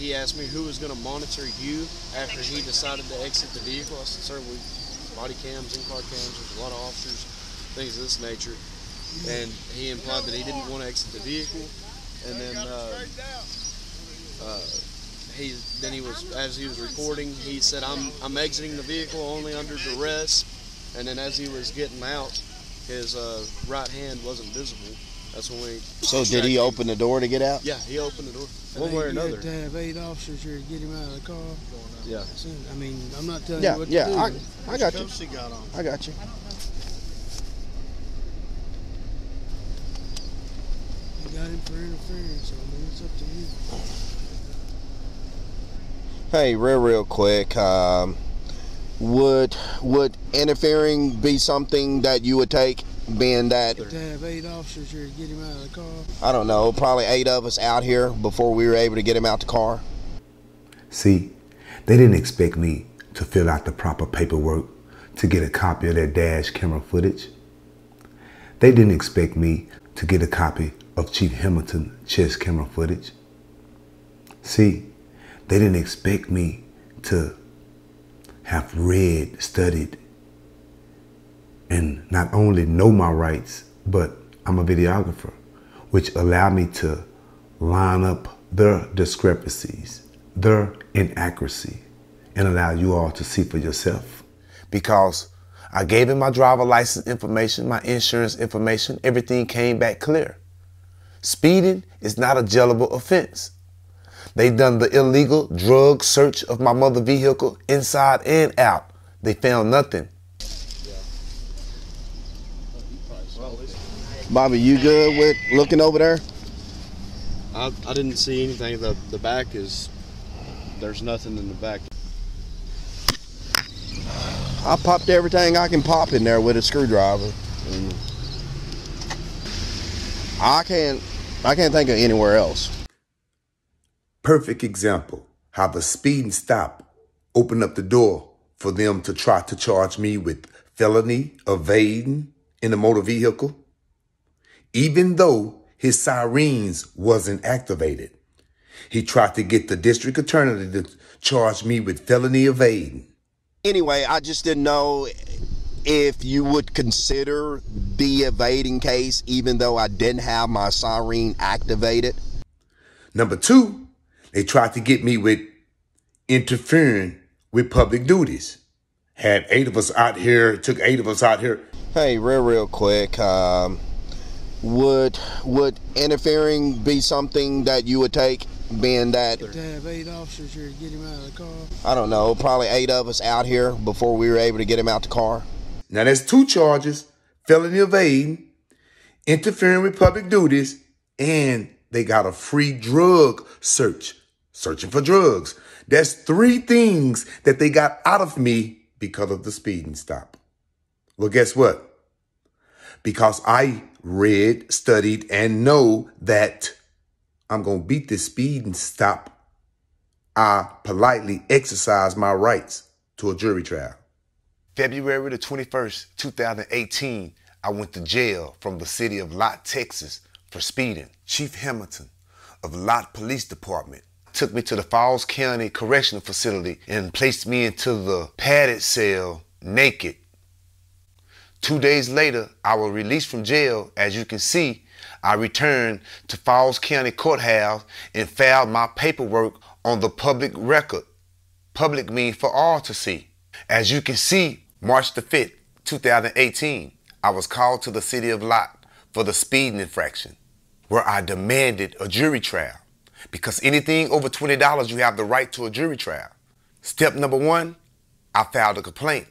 he asked me who was going to monitor you after he decided to exit the vehicle. I said, sir, we body cams, in-car cams, there's a lot of officers, things of this nature. And he implied that he didn't want to exit the vehicle. And then he was, as he was recording, he said, I'm exiting the vehicle only under duress. And then as he was getting out, his right hand wasn't visible. That's when we... So did he open the door to get out? Yeah, he opened the door. One way or another. You had to have 8 officers here to get him out of the car. Yeah. I mean, I'm not telling you what to do. I got you. I got you. You got him for interference, so I mean, it's up to you. Hey, real quick. Would interfering be something that you would take, being that... You had to have 8 officers here to get him out of the car. I don't know, probably 8 of us out here before we were able to get him out the car. See, they didn't expect me to fill out the proper paperwork to get a copy of that dash camera footage. They didn't expect me to get a copy of Chief Hamilton's chest camera footage. See, they didn't expect me to have read, studied, and not only know my rights, but I'm a videographer, which allowed me to line up their discrepancies, their inaccuracy, and allow you all to see for yourself. Because I gave him my driver license information, my insurance information, everything came back clear. Speeding is not a jailable offense. They done the illegal drug search of my mother's vehicle inside and out. They found nothing. Bobby, you good with looking over there? I didn't see anything. The back is, there's nothing in the back. I popped everything I can pop in there with a screwdriver. And I can't think of anywhere else. Perfect example how the speeding stop opened up the door for them to try to charge me with felony evading in a motor vehicle, even though his sirens wasn't activated. He tried to get the district attorney to charge me with felony evading. Anyway, I just didn't know if you would consider the evading case even though I didn't have my siren activated. Number 2, they tried to get me with interfering with public duties. Had 8 of us out here, took 8 of us out here. Hey, real quick. Would interfering be something that you would take, being that... You had to have 8 officers here to get him out of the car. I don't know, probably 8 of us out here before we were able to get him out the car. Now there's 2 charges: felony evading, interfering with public duties, and they got a free drug search, searching for drugs. That's 3 things that they got out of me because of the speeding stop. Well, guess what? Because I read, studied, and know that I'm going to beat this speeding stop, I politely exercise my rights to a jury trial. February the 21st, 2018, I went to jail from the city of Lott, Texas for speeding. Chief Hamilton of Lott Police Department took me to the Falls County Correctional Facility and placed me into the padded cell naked. 2 days later, I was released from jail. As you can see, I returned to Falls County Courthouse and filed my paperwork on the public record. Public means for all to see. As you can see, March the 5th, 2018, I was called to the city of Lott for the speeding infraction, where I demanded a jury trial. Because anything over $20, you have the right to a jury trial. Step number 1, I filed a complaint.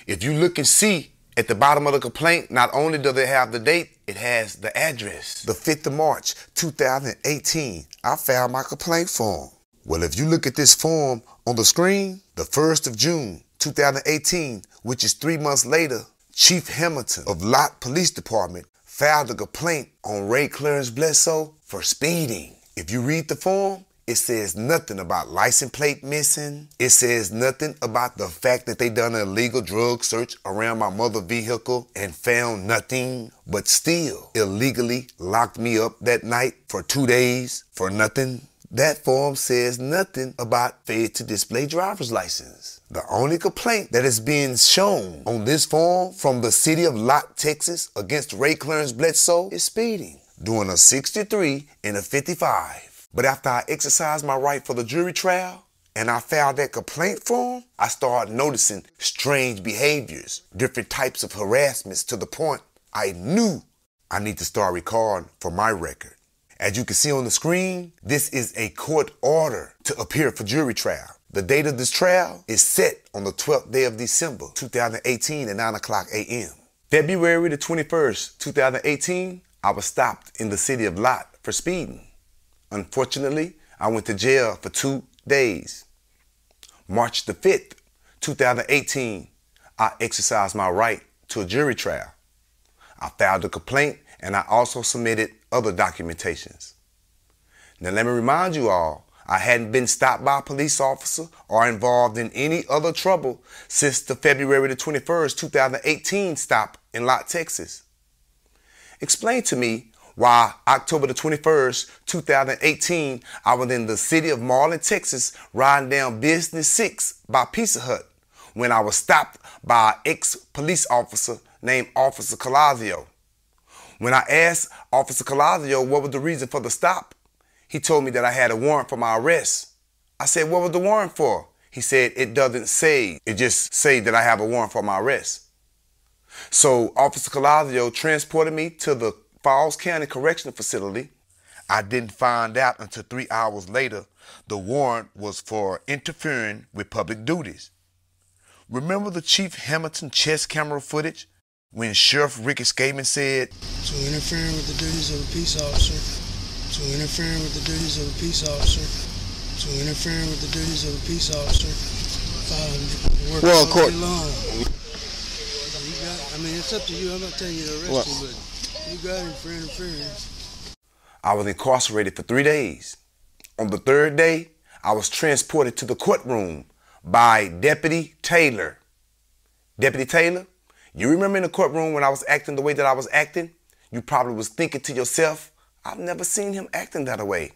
If you look and see at the bottom of the complaint, not only does it have the date, it has the address. The 5th of March, 2018, I filed my complaint form. Well, if you look at this form on the screen, the 1st of June, 2018, which is 3 months later, Chief Hamilton of Lott Police Department filed a complaint on Ray Bledsoe for speeding. If you read the form, it says nothing about license plate missing. It says nothing about the fact that they done an illegal drug search around my mother's vehicle and found nothing, but still illegally locked me up that night for 2 days for nothing. That form says nothing about failure to display driver's license. The only complaint that is being shown on this form from the city of Lott, Texas against Ray Bledsoe is speeding, doing a 63 and a 55. But after I exercised my right for the jury trial and I filed that complaint form, I started noticing strange behaviors, different types of harassments, to the point I knew I need to start recording for my record. As you can see on the screen, this is a court order to appear for jury trial. The date of this trial is set on the 12th day of December, 2018 at 9:00 a.m. February the 21st, 2018, I was stopped in the city of Lott for speeding. Unfortunately, I went to jail for 2 days. March the 5th, 2018, I exercised my right to a jury trial. I filed a complaint and I also submitted other documentations. Now let me remind you all, I hadn't been stopped by a police officer or involved in any other trouble since the February the 21st, 2018 stop in Lott, Texas. Explain to me why October the 21st, 2018, I was in the city of Marlin, Texas, riding down Business 6 by Pizza Hut when I was stopped by an ex-police officer named Officer Colazio. When I asked Officer Colazio what was the reason for the stop, he told me that I had a warrant for my arrest. I said, what was the warrant for? He said, it doesn't say. It just say that I have a warrant for my arrest. So Officer Colazio transported me to the Falls County Correctional Facility. I didn't find out until 3 hours later the warrant was for interfering with public duties. Remember the Chief Hamilton chest camera footage when Sheriff Ricky Skaman said, To interfering with the duties of a peace officer, to interfering with the duties of a peace officer, to interfering with the duties of a peace officer, work all day long. I mean, it's up to you. I'm not telling you to arrest him, but you got him for interference. I was incarcerated for 3 days. On the third day, I was transported to the courtroom by Deputy Taylor. Deputy Taylor, you remember in the courtroom when I was acting the way that I was acting? You probably was thinking to yourself, I've never seen him acting that way.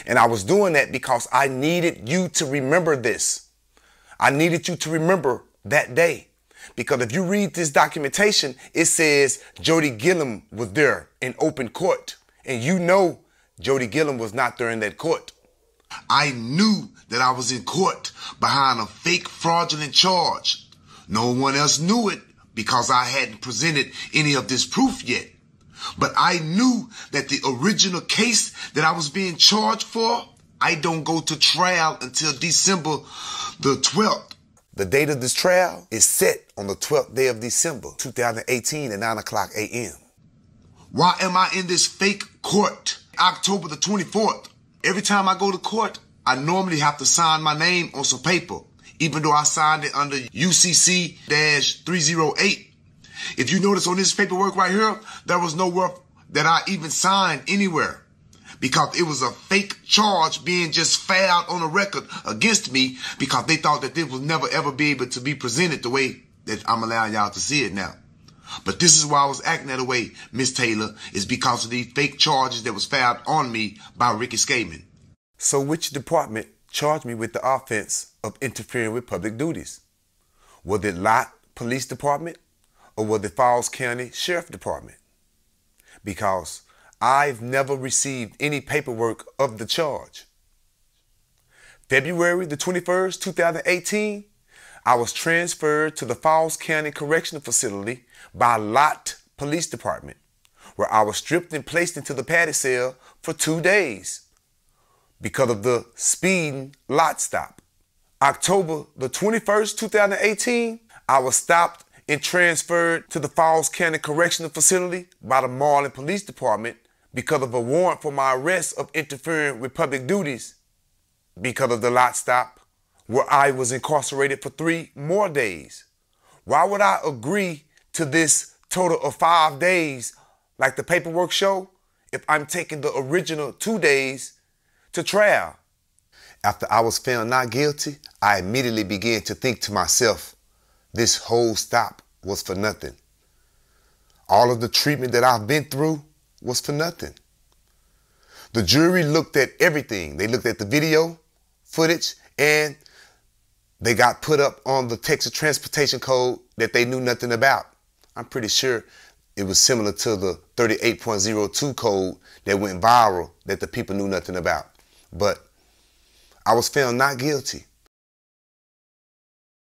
And I was doing that because I needed you to remember this. I needed you to remember that day. Because if you read this documentation, it says Jody Gillum was there in open court. And you know Jody Gillum was not there in that court. I knew that I was in court behind a fake fraudulent charge. No one else knew it because I hadn't presented any of this proof yet. But I knew that the original case that I was being charged for, I don't go to trial until December the 12th. The date of this trial is set on the 12th day of December, 2018 at 9:00 a.m. Why am I in this fake court October the 24th? Every time I go to court, I normally have to sign my name on some paper, even though I signed it under UCC-308. If you notice on this paperwork right here, there was nowhere that I even signed anywhere because it was a fake charge being just filed on a record against me because they thought that this would never ever be able to be presented the way that I'm allowing y'all to see it now. But this is why I was acting that way, Miss Taylor, is because of these fake charges that was filed on me by Ricky Skaman. So which department charged me with the offense of interfering with public duties? Was it Lott Police Department or was it Falls County Sheriff Department? Because I've never received any paperwork of the charge. February the 21st, 2018, I was transferred to the Falls County Correctional Facility by Lott Police Department, where I was stripped and placed into the paddy cell for 2 days because of the speeding Lott stop. October the 21st, 2018, I was stopped and transferred to the Falls County Correctional Facility by the Marlin Police Department because of a warrant for my arrest of interfering with public duties because of the Lott stop, where I was incarcerated for 3 more days. Why would I agree to this total of 5 days like the paperwork show if I'm taking the original 2 days to trial? After I was found not guilty, I immediately began to think to myself, this whole stop was for nothing. All of the treatment that I've been through was for nothing. The jury looked at everything. They looked at the video footage, and they got put up on the Texas Transportation Code that they knew nothing about. I'm pretty sure it was similar to the 38.02 code that went viral that the people knew nothing about. But I was found not guilty.